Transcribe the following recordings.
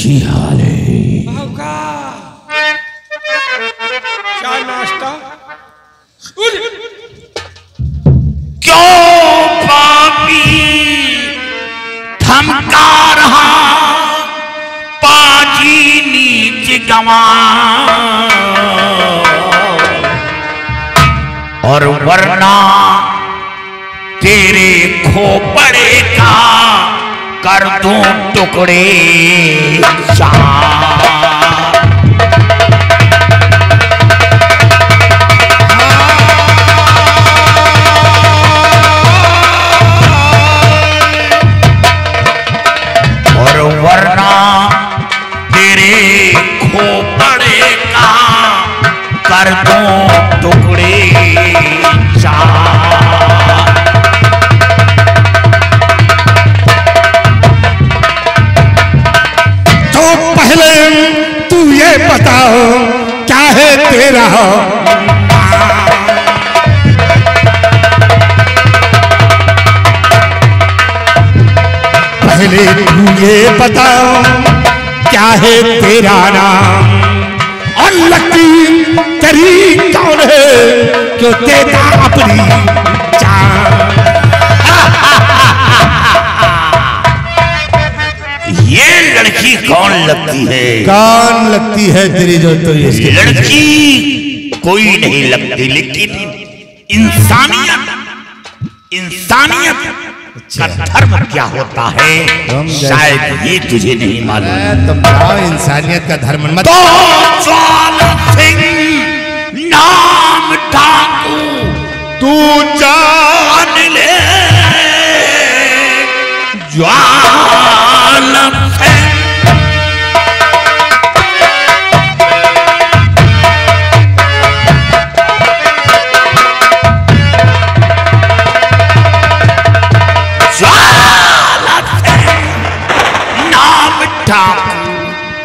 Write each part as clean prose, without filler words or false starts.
अच्छी हाल है। क्या नाश्ता? क्यों पापी धमका रहा पाजी नीच गवा, और वरना तेरे खोपड़े का कर दूं टुकड़े चार। और वरना तेरे खोपड़े का कर दूं टुकड़े चार। पहले तू ये बताओ क्या है तेरा, पहले तू ये बताओ क्या है तेरा नाम, और लकी तेरी कौन है क्यों देता अपनी जान। ये लड़की कौन लगती है? कौन लगती है तेरी जो तो ये लड़की कोई नहीं लगती, लेकिन इंसानियत का धर्म क्या होता है शायद ये तुझे नहीं मालूम। तुम बताओ इंसानियत का धर्म मत। तो ज्वाला सिंह नाम डाकू तू जान ले, ज्वाला सिंह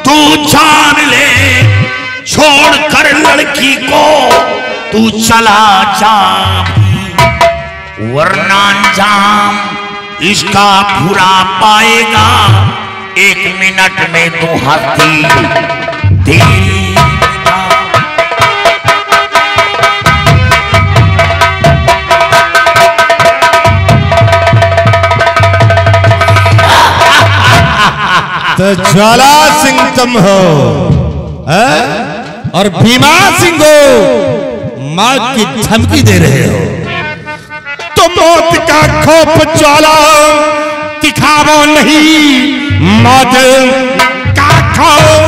तू जान ले, छोड़ कर लड़की को तू चला जा, वरना अंजाम इसका बुरा पाएगा। 1 मिनट में तू हंसी दे। तो ज्वाला सिंह तुम हो और भीमा सिंह हो मां की धमकी दे रहे हो। तो मौत का खौफ ज्वाला दिखाओ नहीं, मौत का खौफ।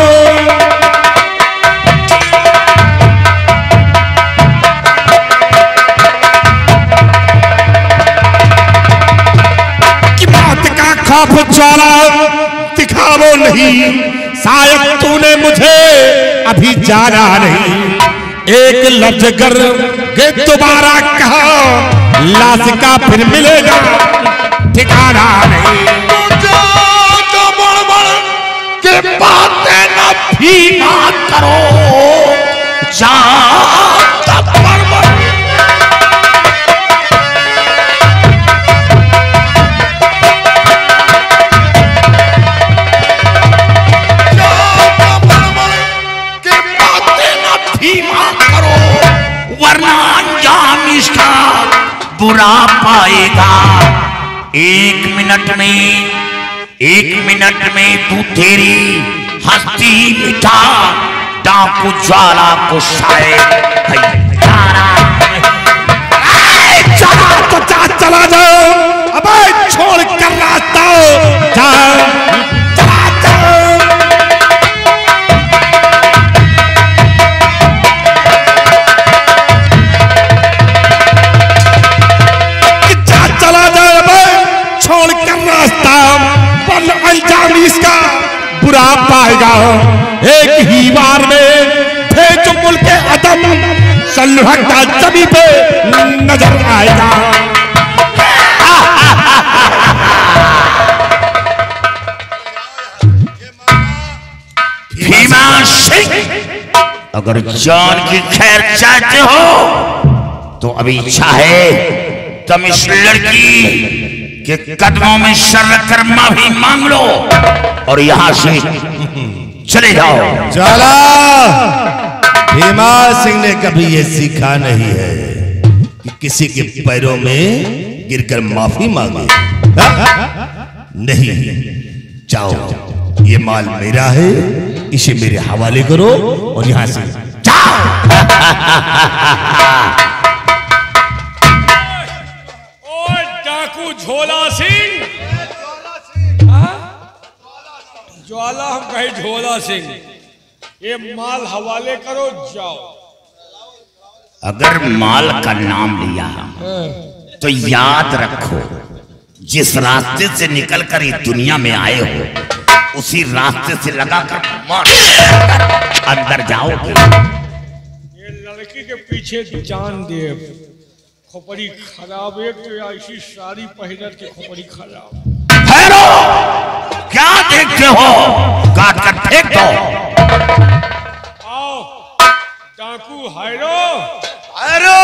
कि मौत का खौफ ज्वाला दिखाओ नहीं, शायद तूने मुझे अभी जाना नहीं। एक लफ्ज कर के दोबारा कहा, लाश का फिर मिलेगा ठिकाना नहीं। जो बड़ के बातें न भी बात करो, वरना अंजाम इसका बुरा पाएगा। 1 मिनट में तू तेरी हस्ती मिटा, डाकू ज्वाला को शायद चला जाओ, अब छोड़ कर रास्ता चला जाओ। छोड़ कर रास्ता पर अंजाम इसका बुरा पाएगा। एक ही बार में भेज मुल्क अदम सल्लुहता जमी पे नजर आएगा। भीमा सिंह, अगर जान की खैर चाहते हो तो अभी इच्छा है तुम इस लड़की इनके कदमों में सर रखकर माफी मांग लो और यहां से चले जाओ। चला। भीमा सिंह ने कभी ये सीखा नहीं है कि किसी के पैरों में गिरकर माफी मांगे। नहीं, जाओ, ये माल मेरा है, इसे मेरे हवाले करो और यहां से जाओ। डाकू झोला सिंह, ज्वाला हम कहे झोला सिंह, ये माल हवाले करो, जाओ। अगर माल का नाम लिया तो याद रखो, जिस रास्ते से निकलकर इस दुनिया में आए हो उसी रास्ते से लगाकर मार अंदर जाओगे। ये लड़की के पीछे जान दे, खोपड़ी खराब, एक तो ऐसी साड़ी पहनत के खोपड़ी खराब। ठहरो, क्या देखते हो, काट कर फेंक दो। आओ डाकू हैरो, हैरो।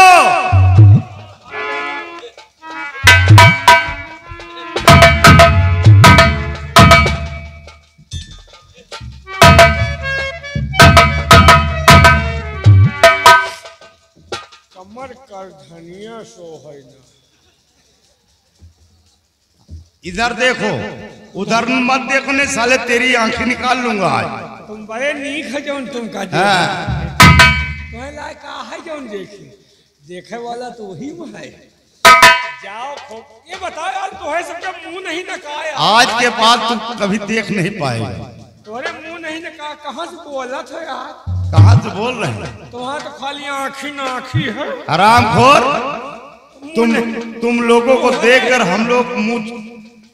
कमर कर धनिया सो है ना। इधर देखो, उधर मत देखो, ने साले तेरी आंखें निकाल लूंगा आज। तुम बड़े नीक है जौन तुम का तुम्हें लायक है जौन देखे वाला तो वही में है। जाओ ये बताओ यार, तुम्हें सबका मुंह नहीं नकाया आज के बाद तुम कभी देख नहीं पाएगा। तुम्हारे मुंह नहीं नकाया, कहाँ से बोला था यार? कहाँ से बोल रहे हैं? तुम्हारा तो खाली आँखी ना आँखी है। हरामखोर, तुम लोगों को देखकर हम लोग मुंह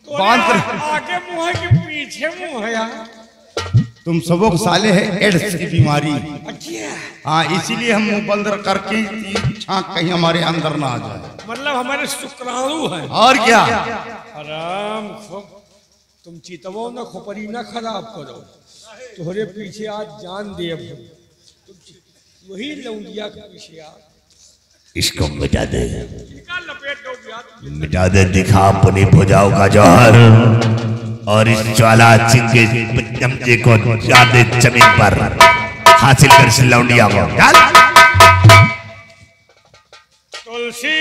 बांध कर, आगे मुंह है कि पीछे मुंह है यार? तुम सबों को साले है एड्स की बीमारी। अच्छा, हाँ, इसीलिए हम मुंह बंद करके छांक कहीं हमारे अंदर ना आ जाए। मतलब हमारे शुक्राणु है। और क्या? आराम, तुम चितवो ना, खोपड़ी ना खराब करो। तुम्हारे पीछे आज जान दे, वही लौंडिया के पीछे आज इसको मिटा दे, लपेट दो, मिटा दे, दिखा अपनी भुजाओं का जौहर और इस ज्वाला सिंह के चमचे को जादे जमीन पर हासिल कर लौंडिया को डाल। तुलसी,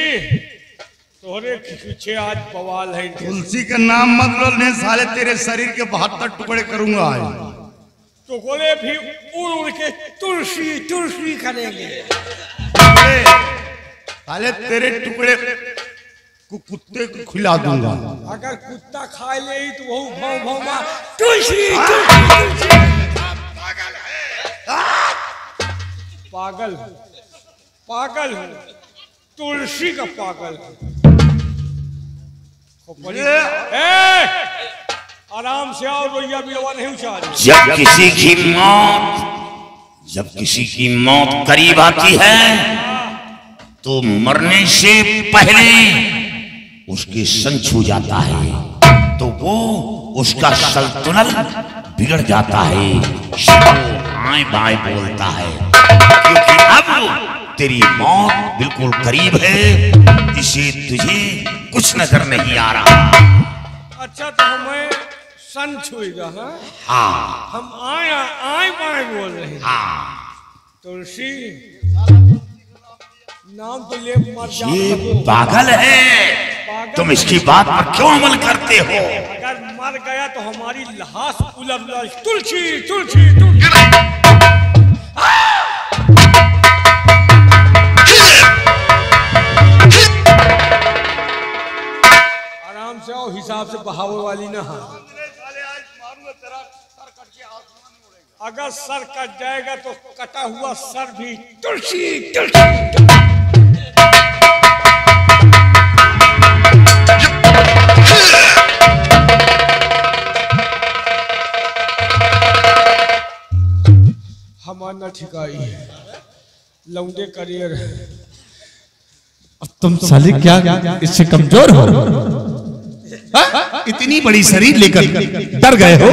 तोहरे पीछे आज बवाल है। तुलसी का नाम मत लो, नहीं साले तेरे शरीर के 72 टुकड़े करूंगा आज। टुकड़े भी उड़ उड़ के तुलसी तुलसी करेंगे। साले तेरे टुकड़े कुत्ते को खिला दूंगा। अगर कुत्ता खा ले तो वो भाव भाव मार तुलसी तुलसी। पागल पागल है, तुलसी का पागल है। आराम से आओ, रोइया बिलवा नहीं उछाल। जब किसी की मौत करीब आती है तो मरने से पहले उसके सन छू जाता है तो वो उसका संतुलन बिगड़ जाता है, आए बाएं बोलता है, क्योंकि अब तेरी मौत बिल्कुल करीब है, इसे तुझे कुछ नजर नहीं आ रहा। अच्छा, तो हमें सन छुएगा? हाँ, हम आए बाएं बोल रहे हैं। हाँ, तुलसी नाम तो ले मर जा। ये पागल है, तुम इसकी बात पर क्यों अमल करते हो? अगर मर गया तो हमारी लाश उलट तुलसी तुलसी तुलसी। आराम से आओ, हिसाब से बहावे वाली ना। अगर सर कट जाएगा तो कटा हुआ सर भी तुलसी तुलसी। हमारा ठिकाई लौंडे करियर। अब तुम साले क्या इससे कमजोर हो? इतनी बड़ी शरीर लेकर डर गए हो?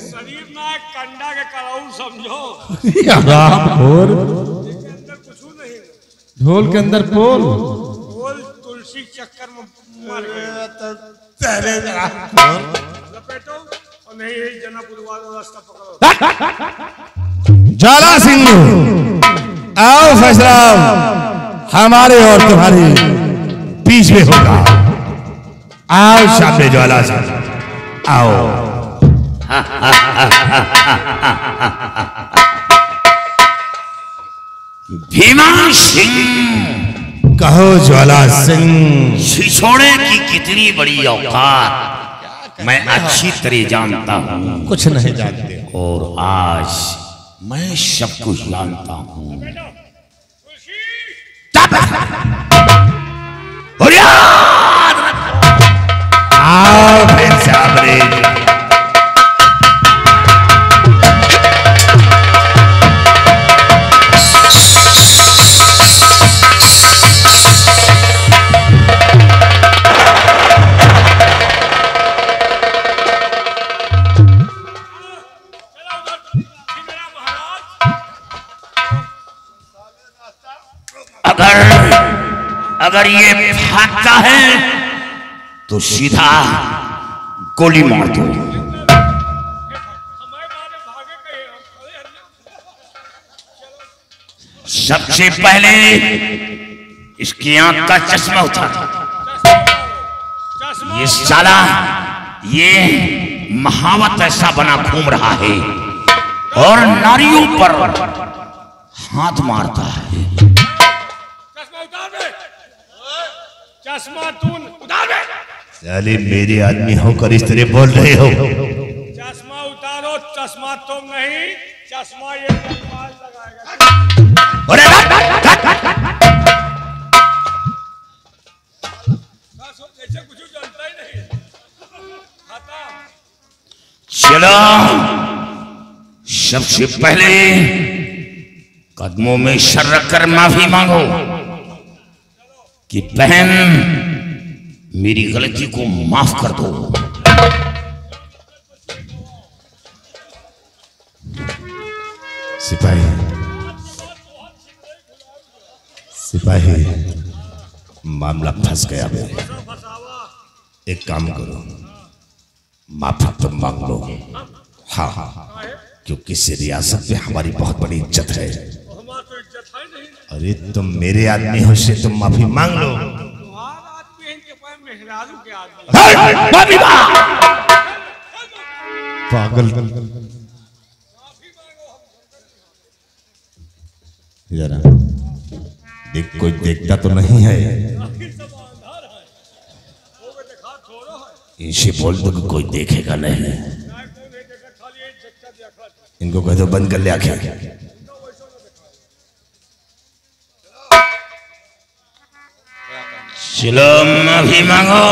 शरीर ना कंडा के कराऊ समझो। रामखोर, कुछ नहीं, ढोल के अंदर पोल। ढोल तुलसी चक्कर में मर गए। लपेटो और नहीं जनापुर वाला रास्ता पकड़ो। ज्वाला सिंह आओ फैसला हमारे और तुम्हारे बीच में होगा। आओ सामने ज्वाला सिंह आओ। भीमा सिंह कहो ज्वाला सिंह। छिछोड़े की कितनी बड़ी औकात मैं अच्छी तरह जानता हूँ। कुछ नहीं जानते और आज मैं सब कुछ जानता हूँ। और याद रखो आओ फिर सामने। अगर ये भागता है तो सीधा गोली मार दो। सबसे पहले इसकी आंख का चश्मा उतार। ये साला ये महावत ऐसा बना घूम रहा है और नारियों पर हाथ मारता है। चश्मा तू उतार दे। साले मेरे आदमी होकर इस तरह बोल रहे हो। चश्मा उतारो। चश्मा तुम नहीं, चश्मा ये गोपाल लगाएगा। कुछ जानता ही नहीं। चलो सबसे पहले कदमों में सर रखकर माफी मांगो कि बहन मेरी गलती को माफ कर दो। सिपाही सिपाही मामला फंस गया मेरे। एक काम करो माफी तुम मांग लो। हाँ क्योंकि इस रियासत में हमारी बहुत बड़ी इज्जत है। अरे तुम मेरे आदमी हो से तुम माफी मांग लो। पागल जरा देख कोई देखता तो नहीं है। इनसे बोल दो कि कोई देखेगा नहीं। इनको कह दो बंद कर ले आंखें। चलो माफी मांगो।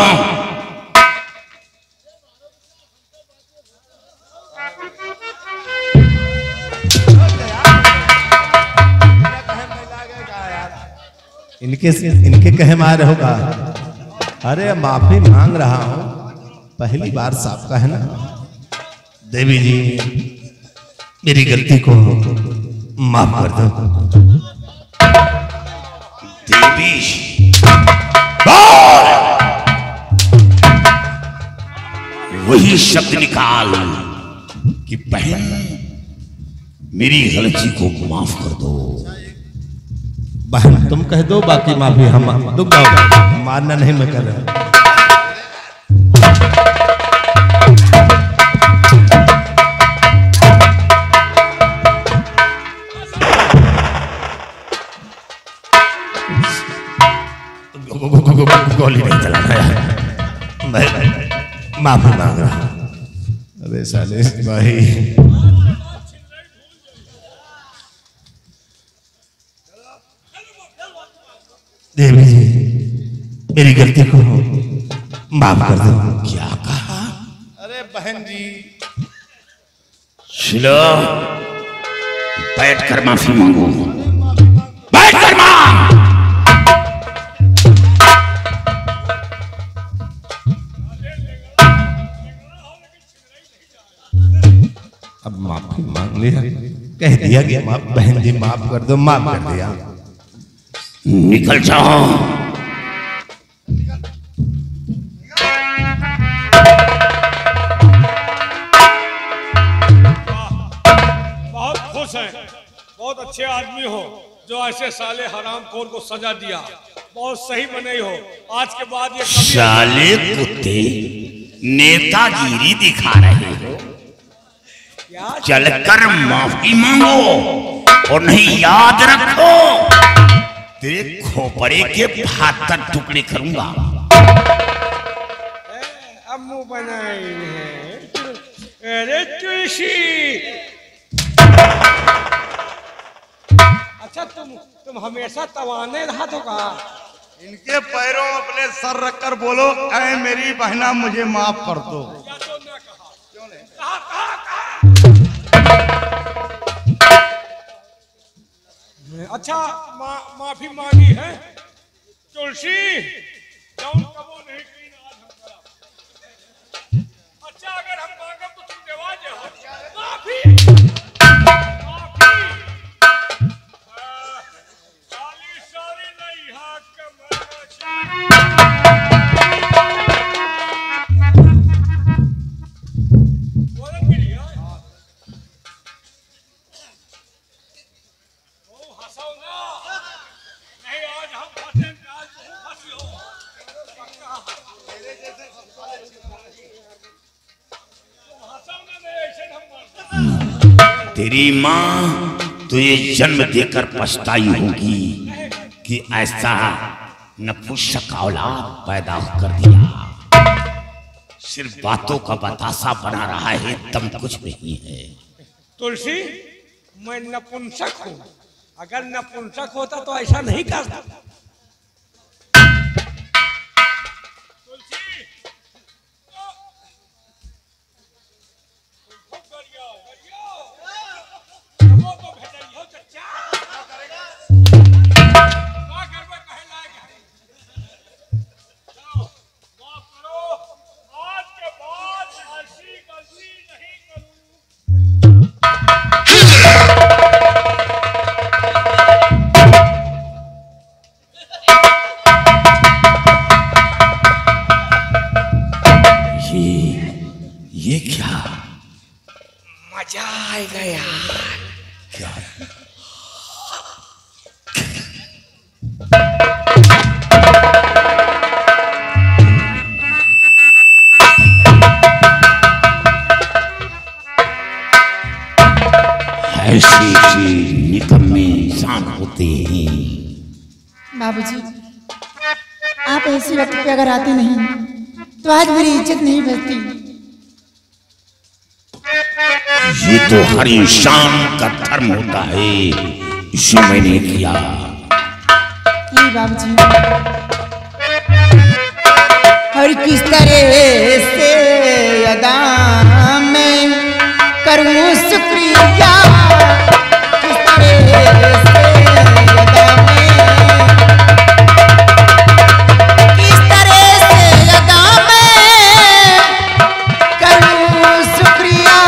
इनके कहे मार होगा। अरे माफी मांग रहा हूं, पहली बार साफ का है ना। देवी जी मेरी गलती को माफ कर दो। देवी वही शब्द निकाल कि बहन मेरी गलती को माफ कर दो। बहन तुम कह दो, बाकी माफी हम दुख मारना नहीं मैं कर रहा। गोली नहीं चलाना यार, मैं माफी मांग रहा हूं। अबे साले भाई देवी जी मेरी गलती को माफ कर दो। क्या कहा? अरे बहन जी चलो बैठकर माफी मांगो। बैठकर मांग। अब माफी मांग लिया, कह दिया कि माफ बहन जी माफ कर दो, माफ कर दिया। निकल जाओ। बहुत अच्छे आदमी हो जो ऐसे साले हरामखोर को सजा दिया। बहुत सही बने हो। आज के बाद ये साले कुत्ते नेतागिरी दिखा रहे हो। चलकर माफी मांगो और नहीं याद रखो तेरे खोपड़े के 72 टुकड़े करूंगा। अम्मू बनाई है। अरे तुलसी, अच्छा तुम हमेशा तवाने रहा तो कहा। इनके पैरों में अपने सर रखकर बोलो, ऐ मेरी बहना मुझे माफ कर दो। या तो ना कहा। क्यों नहीं कहा? अच्छा माफी मांगी है तुलसी, जौन कबो नहीं की आज हम करा। अच्छा अगर हम मांगब तो तुम देवा जे हो माफी। साली नहीं हाथ का बोलन के लिए हंसाओ ना। नहीं आज हम फंसे, आज तुम फंसी हो। हंसाओ ना, नहीं ऐसे हम तेरी माँ तुझे जन्म देकर पछताई होगी कि ऐसा नपुंसक औलाद पैदा कर दिया। सिर्फ बातों का बतासा बना रहा है, दम कुछ नहीं है। तुलसी, मैं नपुंसक हूँ। अगर नपुंसक होता तो ऐसा नहीं करता। ये क्या मजा आएगा यार। क्या ऐसे निकम्मे इंसान होते हैं। बाबूजी, आप ऐसे वक्त पे अगर आते नहीं तो आज मेरी इज्जत नहीं बचती। ये तो हर इंसान का धर्म होता है, इसे मैंने किया। ये बाबूजी, और किस तरह से अदा मैं करूं शुक्रिया, किस तरह से अदा मैं, किस तरह से अदा मैं करूं शुक्रिया।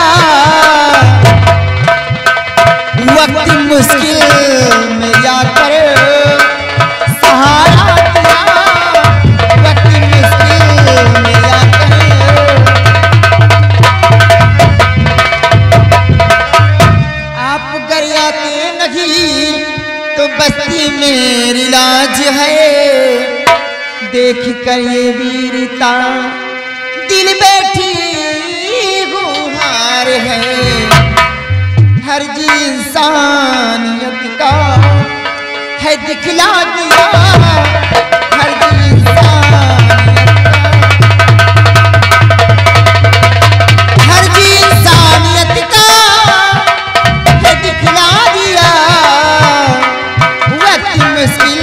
वक्त मुश्किल में जाकर सहारा दिया, वक्त मुश्किल में जाकर। आप घर आते नहीं तो बस्ती मेरी लाज है, देख कर ये वीरता दिल बैठी गुहार है। हर जी इंसानियत का है दिखला दिया, हर जी इंसानियत का, हर जी इंसानियत का है दिखला दिया। वक्त मुश्किल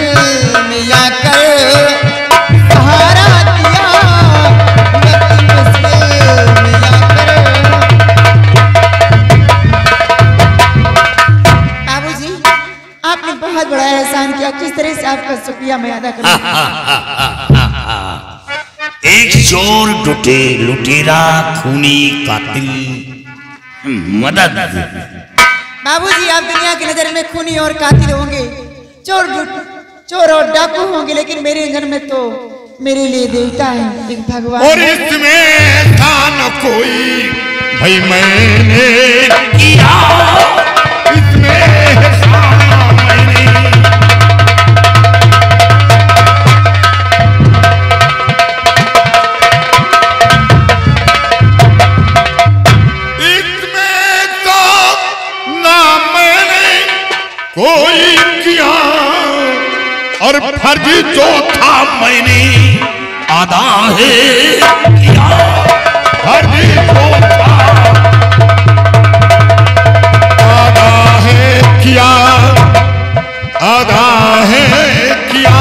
में आकर सहारा दिया, वक्त मुश्किल में आकर। बाबूजी, आपने बहुत बड़ा एहसान किया, किस तरह से आपका शुक्रिया मैं अदा करूं। एक चोर लुटेरा खूनी कातिल मदद। बाबूजी, आप दुनिया की नजर में खूनी और कातिल होंगे, चोर और डाकू होंगे, लेकिन मेरे घर में तो मेरे लिए देवता है, एक भगवान। और इसमें था न कोई भाई मैंने किया, इसमें है किया, हरजी जो था आधा है किया, आधा है किया,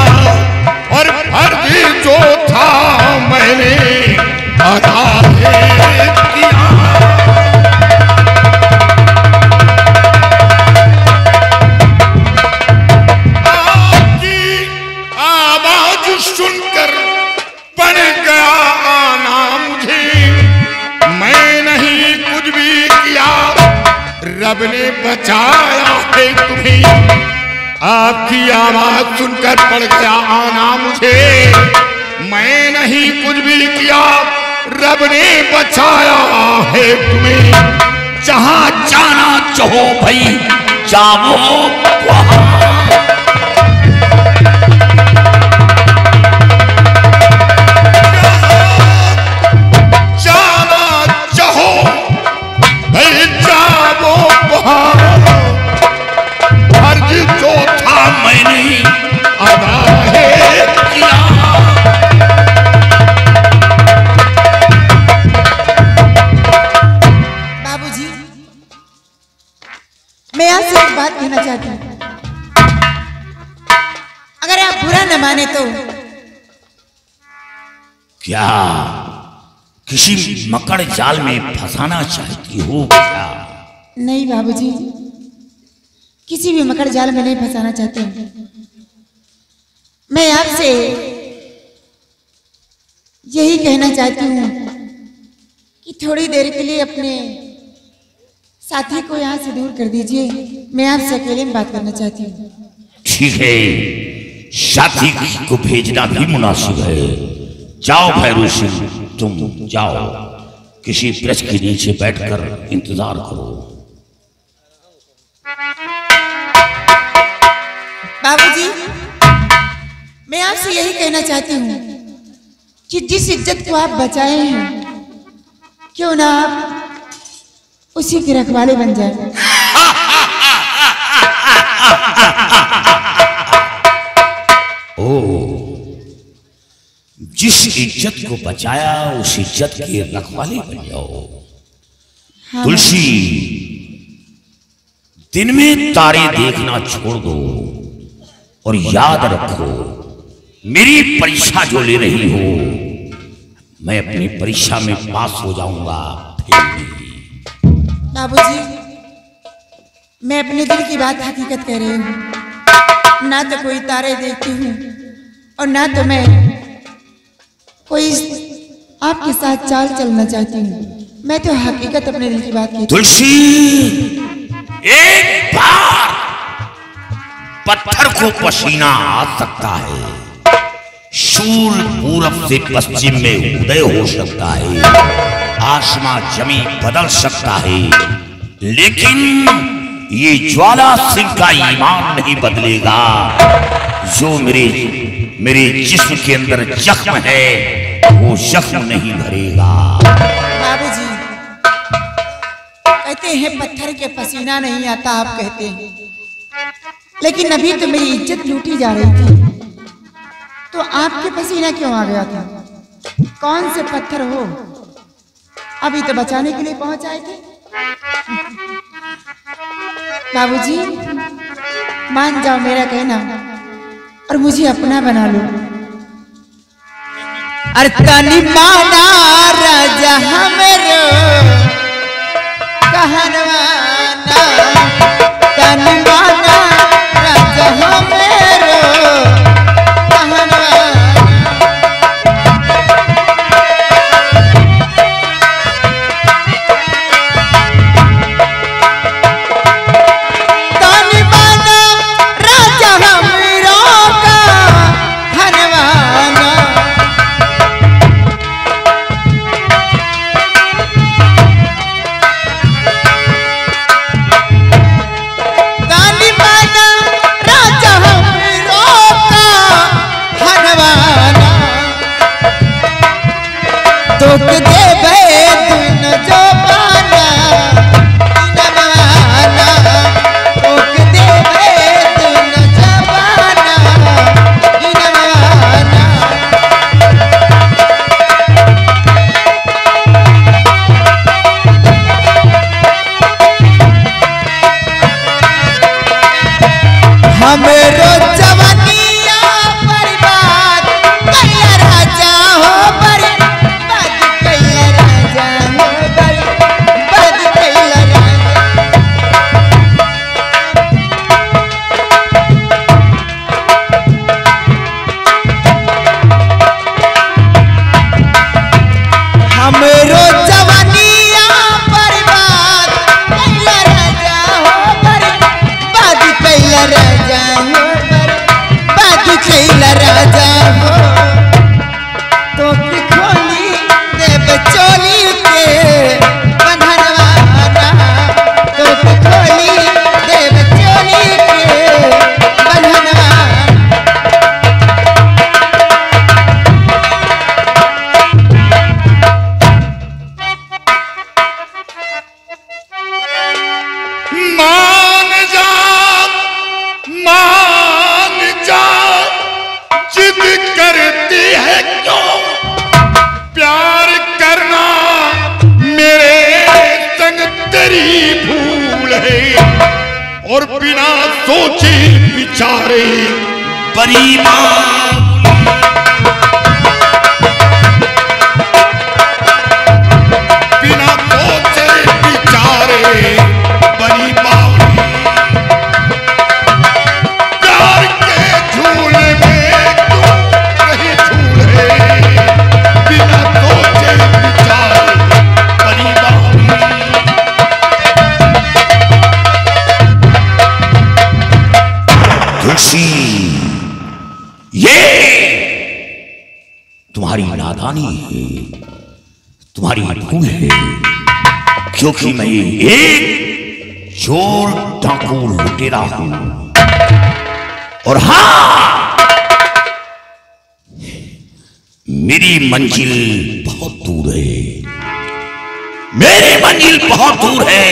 और हरजी जो था मैंने आधा है किया। सुनकर बन गया आना मुझे, मैं नहीं कुछ भी किया, रब ने बचाया है तुम्हें। आपकी आवाज सुनकर पड़ गया आना मुझे, मैं नहीं कुछ भी किया, रब ने बचाया है तुम्हें। जहां जाना चाहो भाई जाओ वहां, जो था मैंने आधा है किया। बाबूजी, मैं आपसे एक बात कहना चाहती हूँ, अगर आप बुरा न माने तो। क्या किसी मकड़ जाल में फंसाना चाहती हो क्या? नहीं बाबूजी, किसी भी मकड़ जाल में नहीं फंसाना चाहते। मैं आपसे यही कहना चाहती हूँ कि थोड़ी देर के लिए अपने साथी को यहाँ से दूर कर दीजिए, मैं आपसे अकेले में बात करना चाहती हूँ। ठीक है, साथी को भेजना भी मुनासिब है। जाओ भैरू सिंह, तुम जाओ, किसी वृक्ष के नीचे बैठकर इंतजार करो। बाबूजी, मैं आपसे यही कहना चाहती हूँ कि जिस इज्जत को आप बचाए हैं, क्यों ना आप उसी के रखवाले बन जाए। ओ, जिस इज्जत को बचाया उस इज्जत के रखवाले बन जाओ। हाँ, तुलसी, दिन में तारे देखना छोड़ दो और याद रखो, मेरी परीक्षा जो ले रही हो, मैं अपनी परीक्षा में पास हो जाऊंगा, फिर नहीं। बाबूजी, मैं अपने दिल की बात हकीकत कह रही हूँ। ना तो कोई तारे देखती हूँ और ना तो मैं कोई आपके साथ चाल चलना चाहती हूँ। मैं तो हकीकत अपने दिल की बात कहती हूँ। तुलसी, एक बार पत्थर को पसीना आ सकता है, सूर्य पूरब से पश्चिम में उदय हो सकता है, आसमां जमीन बदल सकता है, लेकिन ये ज्वाला सिंह का ईमान नहीं बदलेगा। जो मेरे जिस्म के अंदर जख्म है, वो जख्म नहीं भरेगा। बाबूजी, कहते हैं पत्थर के पसीना नहीं आता, आप कहते हैं, लेकिन अभी तो मेरी इज्जत लूटी जा रही थी, तो आपके पसीना क्यों आ गया था? कौन से पत्थर हो? अभी तो बचाने के लिए पहुंच आए थे। बाबूजी, मान जाओ मेरा कहना और मुझे अपना बना लो। अरे तनी माना राजा हमरो कहनवाना, तनी माना राजा हमरो कहनवाना। तनी माना राजा हमरो कहनवाना, तनी माना राजा हमरो कहनवाना। तोक देबे दिन जो पाना इनवाना, तोक देबे दिन जवाना इनवाना। सोचे विचारे बड़ी बिना सोचे विचारे बड़ी बावली प्यार के झूले में क्यों नहीं झूले बिना सोचे विचारे बड़ी बावली तुलसी, ये तुम्हारी नादानी है, तुम्हारी भूल है, क्योंकि मैं एक चोर डाकू लुटेरा हूं। और हाँ, मेरी मंजिल बहुत दूर है, मेरी मंजिल बहुत दूर है।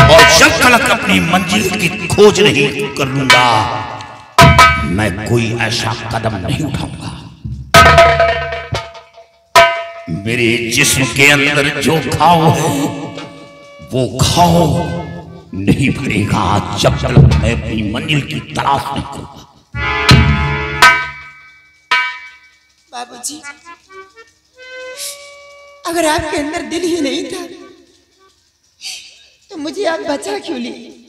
और जब तक अपनी मंजिल की खोज नहीं कर लूंगा, मैं कोई ऐसा कदम नहीं उठाऊंगा। मेरे जिस्म के अंदर जो घाव है वो घाव नहीं भरेगा जब तक मैं अपनी मंजिल की तलाश नहीं करूंगा। बाबूजी, अगर आपके अंदर दिल ही नहीं था तो मुझे आप बचा क्यों लिए?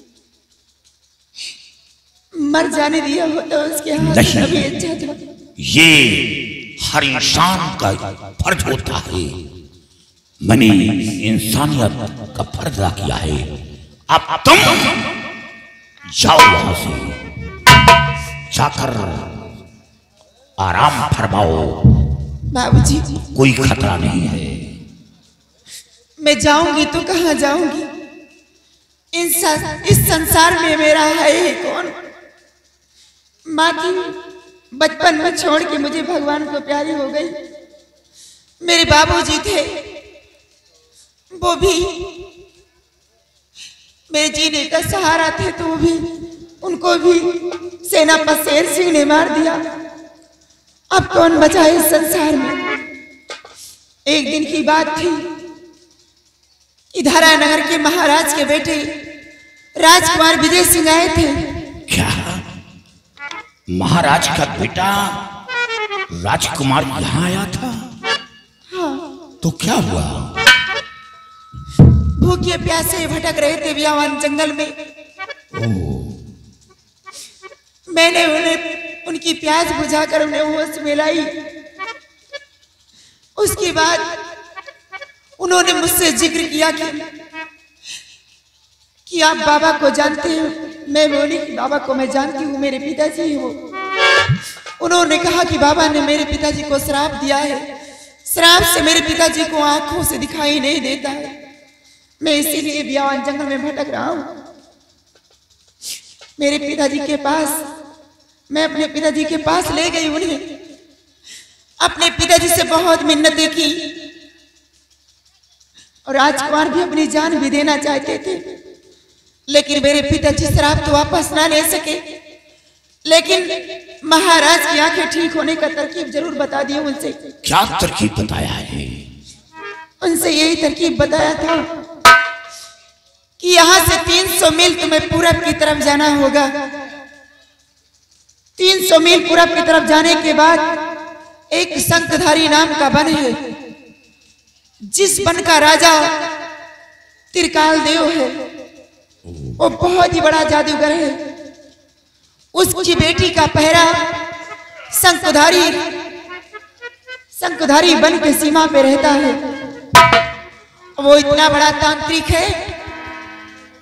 मर जाने दिया होता उसके हाथ में भी अच्छा था। ये हर इंसान का फर्ज होता है, मैंने इंसानियत का फर्ज अदा किया है। अब तुम जाओ यहां से, जाकर आराम फरमाओ। बाबूजी, कोई खतरा नहीं है। मैं जाऊंगी तो कहाँ जाऊंगी? इस संसार में मेरा है ही कौन? माँ की बचपन में छोड़ के मुझे भगवान को प्यारी हो गई। मेरे बाबूजी थे, वो भी मेरे जीने का सहारा थे, तो वो भी, उनको भी सेना पर शेर सिंह ने मार दिया। अब कौन बचा है इस संसार में? एक दिन की बात थी, इधरा नगर के महाराज के बेटे राजकुमार विजय सिंह आए थे। क्या महाराज का बेटा राजकुमार यहाँ आया था? हाँ, तो क्या हुआ? भूखे प्यासे भटक रहे थे बियावान जंगल में। मैंने उन्हें उनकी प्यास बुझाकर उन्हें होश में लाई। उसके बाद उन्होंने मुझसे जिक्र किया कि आप बाबा को जानते हो। मैं बोली कि बाबा को मैं जानती हूँ, मेरे पिताजी हो। उन्होंने कहा कि बाबा ने मेरे पिताजी को श्राप दिया है, श्राप से मेरे पिताजी को आंखों से दिखाई नहीं देता है। मैं इसीलिए बियावान जंगल में भटक रहा हूँ। मेरे पिताजी के पास, मैं अपने पिताजी के पास ले गई उन्हें। अपने पिताजी से बहुत मिन्नतें की और राजकुमार भी अपनी जान भी देना चाहते थे, लेकिन मेरे पिताजी श्राप तो वापस ना ले सके। लेकिन महाराज की आंखें ठीक होने का तरकीब जरूर बता दी उनसे। क्या तरकीब बताया है? उनसे यही तरकीब बताया था कि यहाँ से 300 मील तुम्हें पूरब की तरफ जाना होगा। 300 मील पूरब की तरफ जाने के बाद एक शंखधारी नाम का वन है, जिस वन का राजा त्रिकाल देव है। वो बहुत ही बड़ा जादूगर है। उसकी बेटी का पहरा शंखधारी वन के सीमा पे रहता है। वो इतना बड़ा तांत्रिक है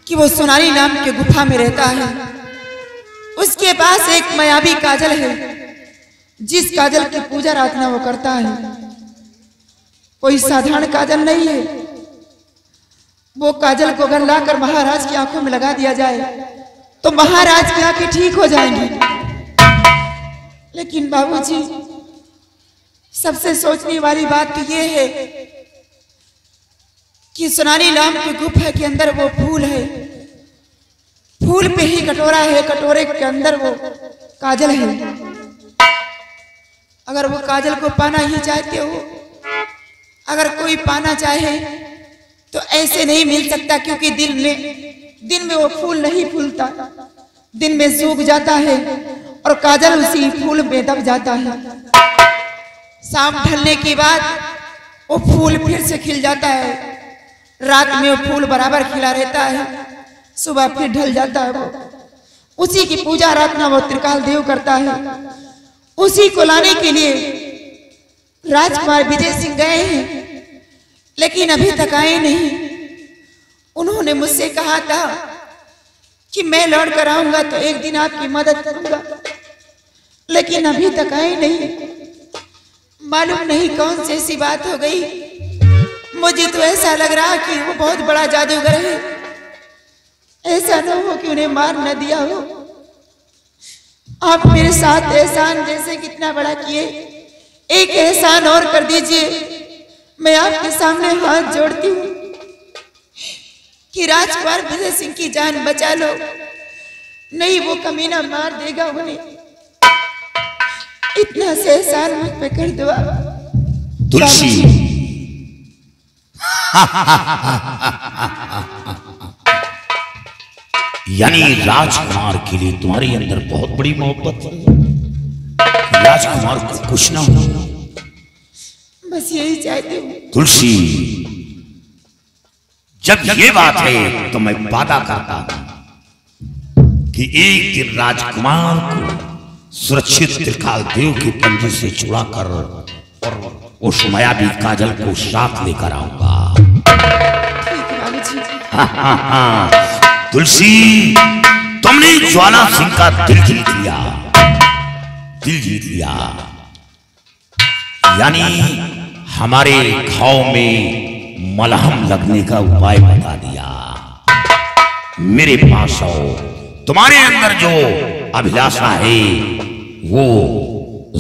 कि वो सोनारी नाम के गुफा में रहता है। उसके पास एक मायावी काजल है, जिस काजल की पूजा प्रार्थना वो करता है। कोई साधारण काजल नहीं है। वो काजल को अगर लाकर महाराज की आंखों में लगा दिया जाए तो महाराज की आंखें ठीक हो जाएंगी। लेकिन बाबूजी, सबसे सोचने वाली बात तो ये है कि सोनारी नाम की गुफा के अंदर वो फूल है। फूल पे ही कटोरा है, कटोरे के अंदर वो काजल है। अगर वो काजल को पाना ही चाहते हो, अगर कोई पाना चाहे तो ऐसे नहीं मिल सकता, क्योंकि दिन में वो फूल नहीं फूलता। दिन में सूख जाता है और काजल उसी फूल में दब जाता है। शाम ढलने के बाद वो फूल फिर से खिल जाता है। रात में वो फूल बराबर खिला रहता है, सुबह फिर ढल जाता है। वो उसी की पूजा आराधना वो त्रिकाल देव करता है। उसी को लाने के लिए राजकुमार विजय सिंह गए हैं, लेकिन अभी तक आए नहीं। उन्होंने मुझसे कहा था कि मैं लौट कर आऊंगा तो एक दिन आपकी मदद करूंगा, लेकिन अभी तक आए नहीं। मालूम नहीं कौन सी ऐसी बात हो गई। मुझे तो ऐसा लग रहा कि वो बहुत बड़ा जादूगर है। ऐसा न हो कि उन्हें मार न दिया हो। आप मेरे साथ एहसान जैसे कितना बड़ा किए, एक एहसान और कर दीजिए। मैं आपके सामने हाथ जोड़ती हूँ कि राजकुमार विजय सिंह की जान बचा लो, नहीं वो कमीना मार देगा उन्हें। इतना से एहसान मुझ पे कर दो आप। तुलसी यानी राजकुमार के लिए तुम्हारे अंदर बहुत बड़ी मोहब्बत है। राजकुमार को कुछ ना हो, बस यही चाहती हूँ। तुलसी जब ये बात है तो मैं वादा करता हूं कि एक दिन राजकुमार को सुरक्षित त्रिकाल देव के पंजे से छुड़ाकर और उस मायावी काजल को साथ लेकर आऊंगा। ठीक है बाबूजी। तुलसी तुमने ज्वाला सिंह का दिल जीत लिया, दिल जीत लिया। यानी हमारे घाव में मलहम लगने का उपाय बता दिया। मेरे पास आओ, तुम्हारे अंदर जो अभिलाषा है वो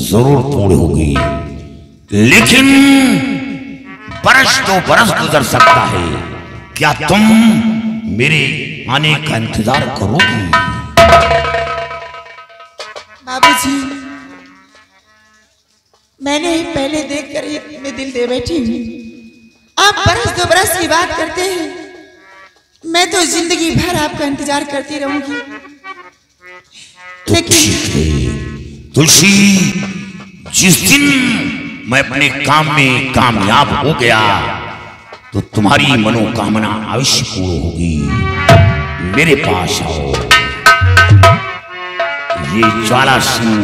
जरूर पूर्ण होगी, लेकिन बरस तो बरस गुजर सकता है। क्या तुम मेरे आने का इंतजार करोगी? बाबूजी मैंने पहले देखकर ही अपने दिल दे बैठी हूँ। आप बरस दो बरस की बात करते हैं, मैं तो जिंदगी भर आपका इंतजार करती रहूंगी। लेकिन तुलसी जिस दिन मैं अपने काम में कामयाब हो गया तो तुम्हारी मनोकामना अवश्य पूर्ण होगी। मेरे पास आओ। ये ज्वाला सिंह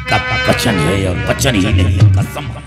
का वचन है और वचन ही नहीं कसम है।